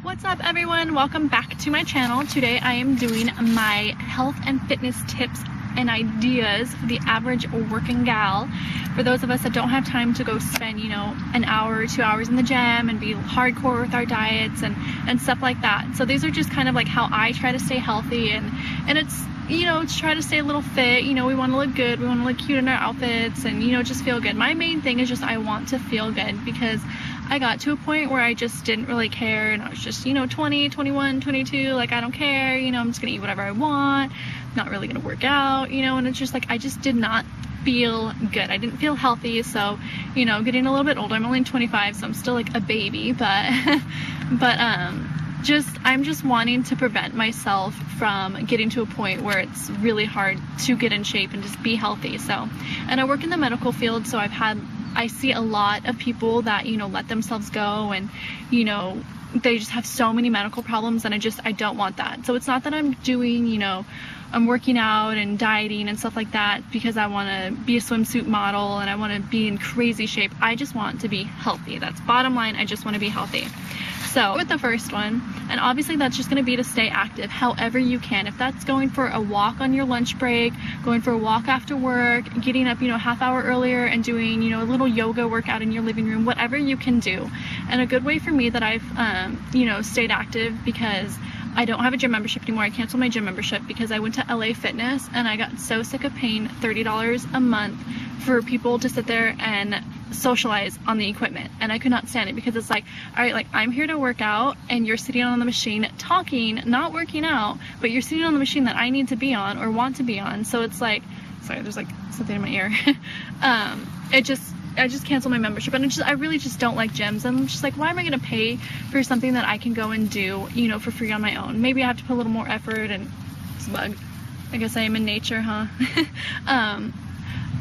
What's up everyone? Welcome back to my channel. Today I am doing my health and fitness tips and ideas for the average working gal. For those of us that don't have time to go spend, an hour or 2 hours in the gym and be hardcore with our diets and stuff like that. So these are just kind of like how I try to stay healthy and it's to try to stay a little fit. We want to look good, we want to look cute in our outfits and just feel good. My main thing is just I want to feel good because I got to a point where I just didn't really care and I was just 20, 21, 22, like I don't care, I'm just gonna eat whatever I want, not really gonna work out, and it's just like I just did not feel good. I didn't feel healthy. So getting a little bit older, I'm only 25, so I'm still like a baby, but I'm just wanting to prevent myself from getting to a point where it's really hard to get in shape and just be healthy. So, and I work in the medical field, so I see a lot of people that let themselves go and they just have so many medical problems, and I don't want that. So it's not that I'm doing I'm working out and dieting and stuff like that because I want to be a swimsuit model and I want to be in crazy shape. I just want to be healthy. That's bottom line. I just want to be healthy. So with the first one, and obviously that's just going to be to stay active however you can. If that's going for a walk on your lunch break, going for a walk after work, getting up half hour earlier and doing a little yoga workout in your living room, whatever you can do. And a good way for me that I've stayed active, because I don't have a gym membership anymore. I canceled my gym membership because I went to LA Fitness and I got so sick of paying $30 a month for people to sit there and socialize on the equipment, and I could not stand it because it's like, all right, like I'm here to work out and you're sitting on the machine talking, not working out, but you're sitting on the machine that I need to be on or want to be on. So it's like, sorry, there's like something in my ear. I just canceled my membership, and I really just don't like gyms. I'm just like, why am I gonna pay for something that I can go and do for free on my own? Maybe I have to put a little more effort, and it's a bug. I guess I am in nature, huh?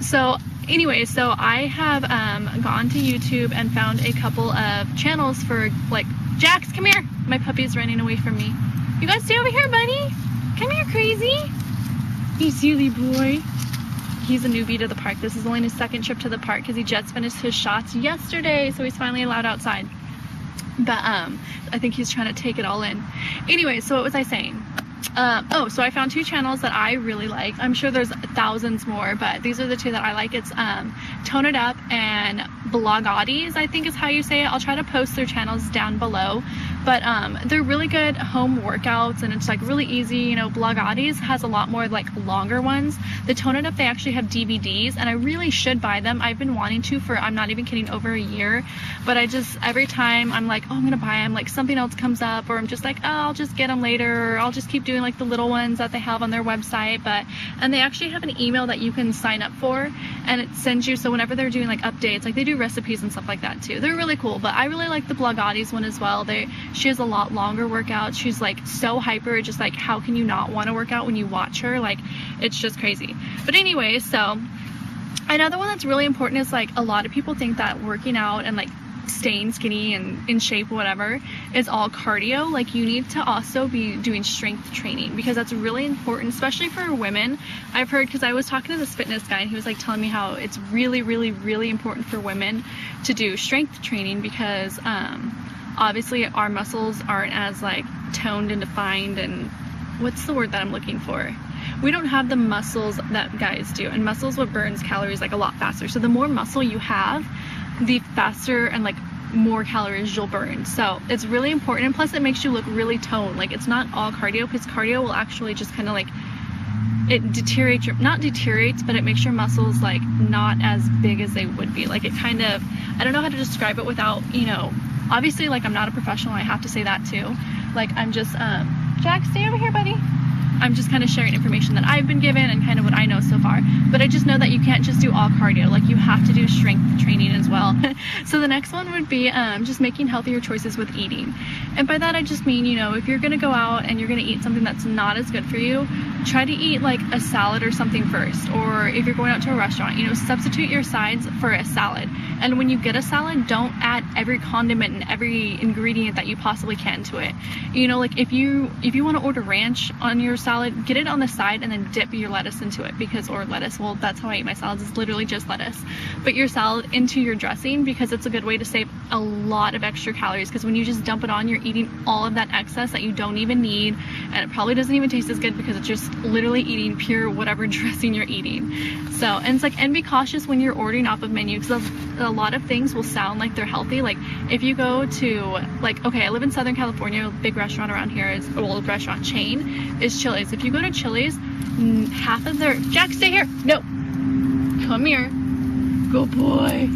So anyway, so I have gone to YouTube and found a couple of channels for like, Jax, come here. My puppy's running away from me. You guys stay over here, buddy. Come here, crazy. You silly boy. He's a newbie to the park. This is only his second trip to the park because he just finished his shots yesterday, so he's finally allowed outside. But I think he's trying to take it all in. Anyway, so what was I saying? So I found two channels that I really like. I'm sure there's thousands more, but these are the two that I like. It's Tone It Up and vlogish, I think is how you say it. I'll try to post their channels down below, but they're really good home workouts, and it's like really easy. Vlogish has a lot more like longer ones. The Tone It Up, they actually have DVDs, and I really should buy them. I've been wanting to for, I'm not even kidding, over a year, but every time I'm like, oh, I'm gonna buy them, like something else comes up, or I'm just like, oh, I'll just get them later, or I'll just keep doing like the little ones that they have on their website. And they actually have an email that you can sign up for, and it sends you, so whenever they're doing like updates, like they do recipes and stuff like that too. They're really cool. But I really like the vlogish one as well. She has a lot longer workouts. She's like so hyper, just like, how can you not want to work out when you watch her? Like, it's just crazy. But anyway, so another one that's really important is like, a lot of people think that working out and like staying skinny and in shape, whatever, is all cardio. Like, you need to also be doing strength training, because that's really important, especially for women. I've heard, because I was talking to this fitness guy and he was like telling me how it's really, really, really important for women to do strength training, because obviously our muscles aren't as like toned and defined, and what's the word that I'm looking for? We don't have the muscles that guys do, and muscles what burns calories like a lot faster. So the more muscle you have, the faster and like more calories you'll burn. So it's really important, and plus it makes you look really toned. Like, it's not all cardio, because cardio will actually just kind of like, it deteriorates not deteriorates, but it makes your muscles like not as big as they would be. Like, it kind of, I don't know how to describe it without, obviously, like, I'm not a professional, I have to say that too. Like, I'm just Jack, stay over here, buddy. I'm just kind of sharing information that I've been given and kind of what I know so far. But I just know that you can't just do all cardio. Like, you have to do strength training as well. So the next one would be just making healthier choices with eating. And by that I just mean, if you're gonna go out and you're gonna eat something that's not as good for you, try to eat like a salad or something first. Or if you're going out to a restaurant, substitute your sides for a salad. And when you get a salad, don't add every condiment and every ingredient that you possibly can to it. Like, if you want to order ranch on your salad, get it on the side and then dip your lettuce into it, or lettuce, well, that's how I eat my salads, it's literally just lettuce. But your salad into your dressing, because it's a good way to save a lot of extra calories, because when you just dump it on, you're eating all of that excess that you don't even need, and it probably doesn't even taste as good because it's just literally eating pure whatever dressing you're eating. So, and it's like, and be cautious when you're ordering off of menu, because a lot of things will sound like they're healthy. Like if you go to, like, okay, I live in Southern California, a big restaurant around here is, well, restaurant chain is Chili's. If you go to Chili's, half of their, Jack, stay here, no, come here, good boy,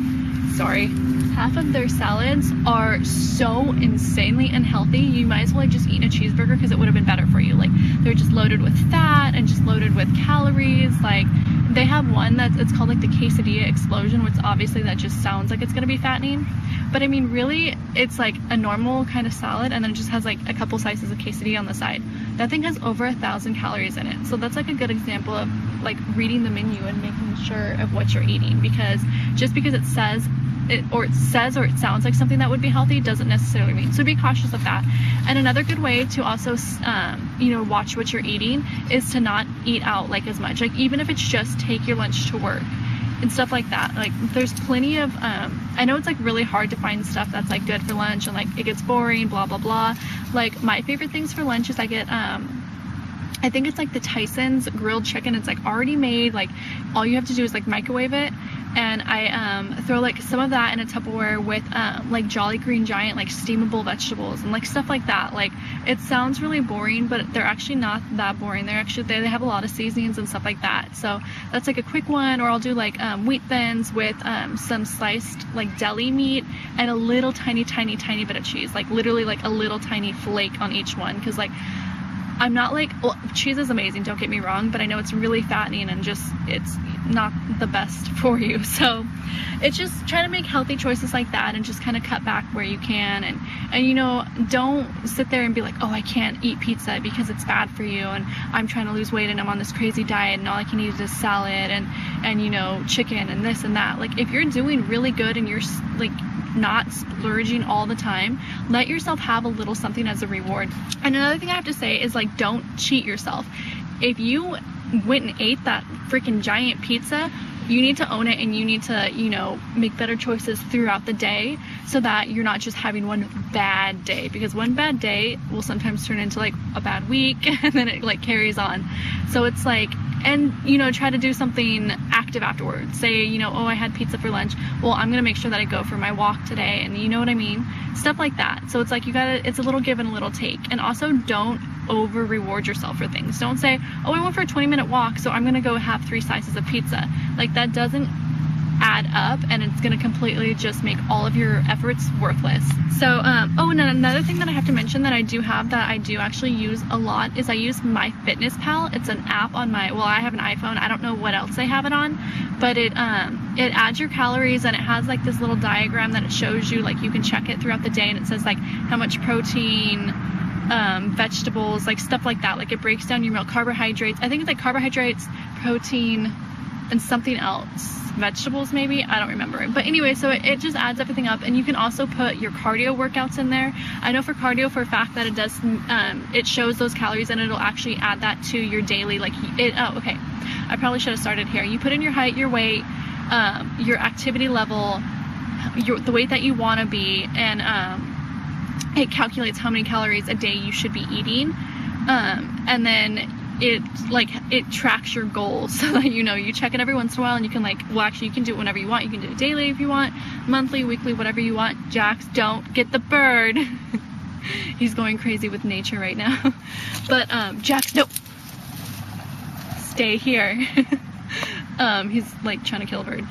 sorry. Half of their salads are so insanely unhealthy, you might as well just eat a cheeseburger, because it would have been better for you. Like, they're just loaded with fat and just loaded with calories. Like, they have one that's, it's called like the quesadilla explosion, which obviously that just sounds like it's gonna be fattening, but I mean really it's like a normal kind of salad, and then it just has like a couple slices of quesadilla on the side. That thing has over 1,000 calories in it. So that's like a good example of like reading the menu and making sure of what you're eating, because just because it says or it sounds like something that would be healthy doesn't necessarily mean. So be cautious of that. And another good way to also you know, watch what you're eating is to not eat out like as much. Like even if it's just take your lunch to work and stuff like that. Like there's plenty of I know it's like really hard to find stuff that's like good for lunch, and like it gets boring, blah blah blah. Like my favorite things for lunch is I get I think it's like the Tyson's grilled chicken. It's like already made, like all you have to do is like microwave it, and I throw like some of that in a Tupperware with like Jolly Green Giant like steamable vegetables and like stuff like that. Like it sounds really boring, but they're actually not that boring. They're actually, they have a lot of seasonings and stuff like that. So that's like a quick one. Or I'll do like wheat thins with some sliced like deli meat and a little tiny bit of cheese, like literally like a little tiny flake on each one, because like I'm not like, well, cheese is amazing, don't get me wrong, but I know it's really fattening and just, it's not the best for you. So it's just trying to make healthy choices like that and just kind of cut back where you can. And you know, don't sit there and be like, oh, I can't eat pizza because it's bad for you, and I'm trying to lose weight and I'm on this crazy diet and all I can eat is salad and you know, chicken and this and that. Like if you're doing really good and you're like not splurging all the time, let yourself have a little something as a reward. And another thing I have to say is like, don't cheat yourself. If you went and ate that freaking giant pizza, you need to own it, and you need to, you know, make better choices throughout the day so that you're not just having one bad day, because one bad day will sometimes turn into like a bad week and then it like carries on. So it's like, and you know, try to do something active afterwards. Say, you know, oh, I had pizza for lunch, well, I'm gonna make sure that I go for my walk today, and you know what I mean, stuff like that. So it's like you gotta, it's a little give and a little take. And also don't over reward yourself for things. Don't say, oh, I went for a 20-minute walk, so I'm gonna go have 3 slices of pizza. Like that doesn't add up, and it's gonna completely just make all of your efforts worthless. So oh, and then another thing that I have to mention that I do have, that I do actually use a lot, is I use MyFitnessPal. It's an app on my, well, I have an iPhone, I don't know what else they have it on, but it adds your calories, and it has like this little diagram that it shows you, like you can check it throughout the day, and it says like how much protein, vegetables, like stuff like that. Like it breaks down your meal, carbohydrates, I think it's like carbohydrates, protein, and something else, vegetables maybe, I don't remember. But anyway, so it just adds everything up, and you can also put your cardio workouts in there. I know for cardio for a fact that it does, it shows those calories, and it'll actually add that to your daily, like it, oh, okay, I probably should have started here. You put in your height, your weight, your activity level, the weight that you want to be, and it calculates how many calories a day you should be eating, and then it tracks your goals, so that you know, you check it every once in a while, and you can like, well, actually you can do it whenever you want. You can do it daily if you want, monthly, weekly, whatever you want. Jax, don't get the bird. He's going crazy with nature right now. But Jax, no, stay here. He's like trying to kill a bird.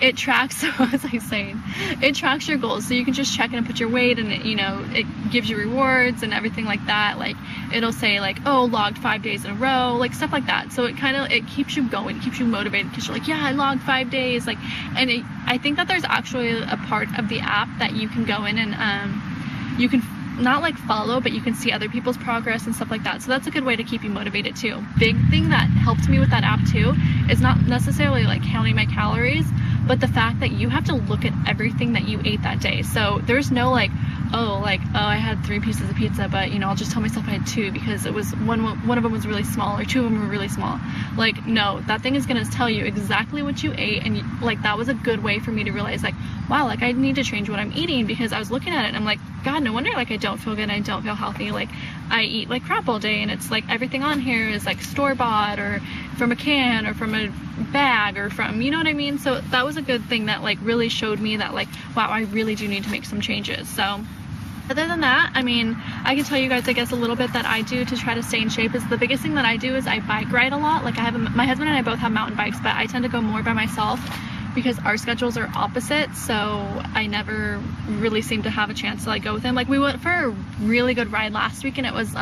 It tracks, so what was I saying? It tracks your goals, so you can just check it and put your weight, and it, you know, it gives you rewards and everything like that. Like it'll say like, oh, logged 5 days in a row, like stuff like that. So it kind of, it keeps you going, keeps you motivated, because you're like, yeah, I logged 5 days, like, and I think that there's actually a part of the app that you can go in and you can not like follow, but you can see other people's progress and stuff like that. So that's a good way to keep you motivated too. Big thing that helped me with that app too is not necessarily like counting my calories, but the fact that you have to look at everything that you ate that day. So there's no like, oh, like, oh, I had 3 pieces of pizza, but, you know, I'll just tell myself I had 2 because it was one of them was really small, or 2 of them were really small. Like, no, that thing is gonna tell you exactly what you ate, and like, that was a good way for me to realize, like, wow, like, I need to change what I'm eating, because I was looking at it and I'm like, God, no wonder, like, I don't feel good and I don't feel healthy. Like, I eat like crap all day, and it's like everything on here is like store-bought, or from a can, or from a bag, or from, you know what I mean? So that was a good thing that like really showed me that, like, wow, I really do need to make some changes. So other than that, I mean, I can tell you guys, I guess, a little bit that I do to try to stay in shape. Is the biggest thing that I do is I bike ride a lot. Like, my husband and I both have mountain bikes, but I tend to go more by myself because our schedules are opposite, so I never really seem to have a chance to like go with him. Like, we went for a really good ride last week, and it was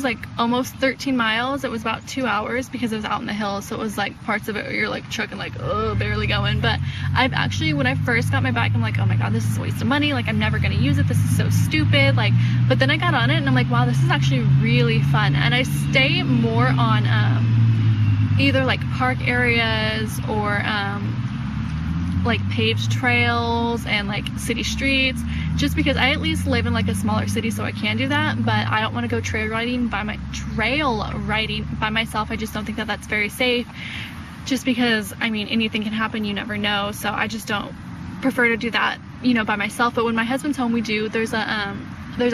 like almost 13 miles. It was about 2 hours because it was out in the hills, so it was like parts of it where you're like trucking, like, oh, barely going. But I've actually, when I first got my bike, I'm like, oh my God, this is a waste of money, like, I'm never gonna use it, this is so stupid. Like, but then I got on it and I'm like, wow, this is actually really fun. And I stay more on either like park areas or like paved trails and like city streets, just because I at least live in like a smaller city, so I can do that. But I don't want to go trail riding by myself. I just don't think that that's very safe, just because, I mean, anything can happen, you never know. So I just don't prefer to do that, you know, by myself. But when my husband's home, we do. There's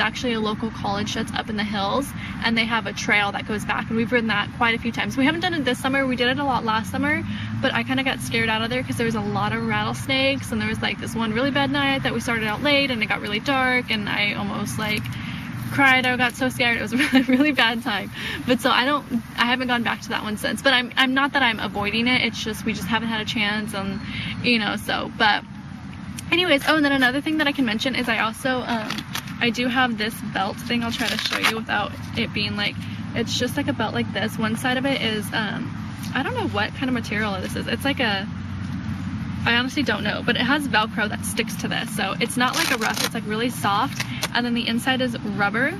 actually a local college that's up in the hills, and they have a trail that goes back, and we've ridden that quite a few times. We haven't done it this summer. We did it a lot last summer, but I kind of got scared out of there because there was a lot of rattlesnakes, and there was like this one really bad night that we started out late and it got really dark, and I almost like cried. I got so scared. It was a really, really bad time. But so I haven't gone back to that one since. But I'm not that I'm avoiding it. It's just we just haven't had a chance, and you know, so. But anyways, oh, and then another thing that I can mention is I also I do have this belt thing. I'll try to show you without it being like, it's just like a belt like this. One side of it is I don't know what kind of material this is. It's like I honestly don't know, but it has Velcro that sticks to this, so it's not like a rough, it's like really soft. And then the inside is rubber,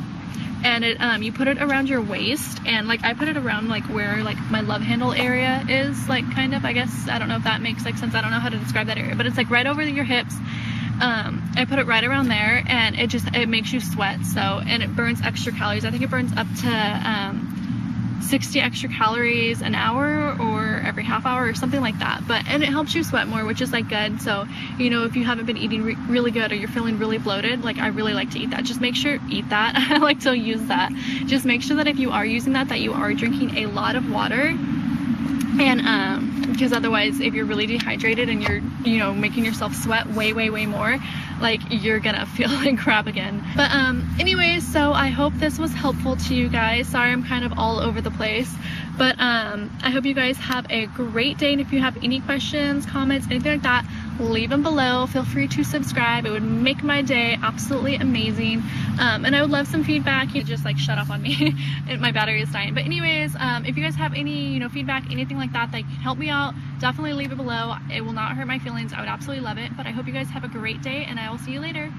and it you put it around your waist, and like I put it around like where like my love handle area is, like, kind of, I guess, I don't know if that makes like sense. I don't know how to describe that area, but it's like right over your hips. I put it right around there, and it makes you sweat. So, and it burns extra calories. I think it burns up to 60 extra calories an hour, or every half hour, or something like that. And it helps you sweat more, which is like good. So, you know, if you haven't been eating really good, or you're feeling really bloated, like, I really like to eat that. Just make sure, eat that. I like to use that. Just make sure that if you are using that you are drinking a lot of water. And because otherwise, if you're really dehydrated and you're, you know, making yourself sweat way more, like, you're gonna feel like crap again. But anyways, so I hope this was helpful to you guys. Sorry I'm kind of all over the place, but I hope you guys have a great day. And if you have any questions, comments, anything like that, leave them below. Feel free to subscribe. It would make my day absolutely amazing. And I would love some feedback. You just like shut up on me. My battery is dying. But anyways, if you guys have any, you know, feedback, anything like that can help me out, definitely leave it below. It will not hurt my feelings. I would absolutely love it. But I hope you guys have a great day, and I will see you later.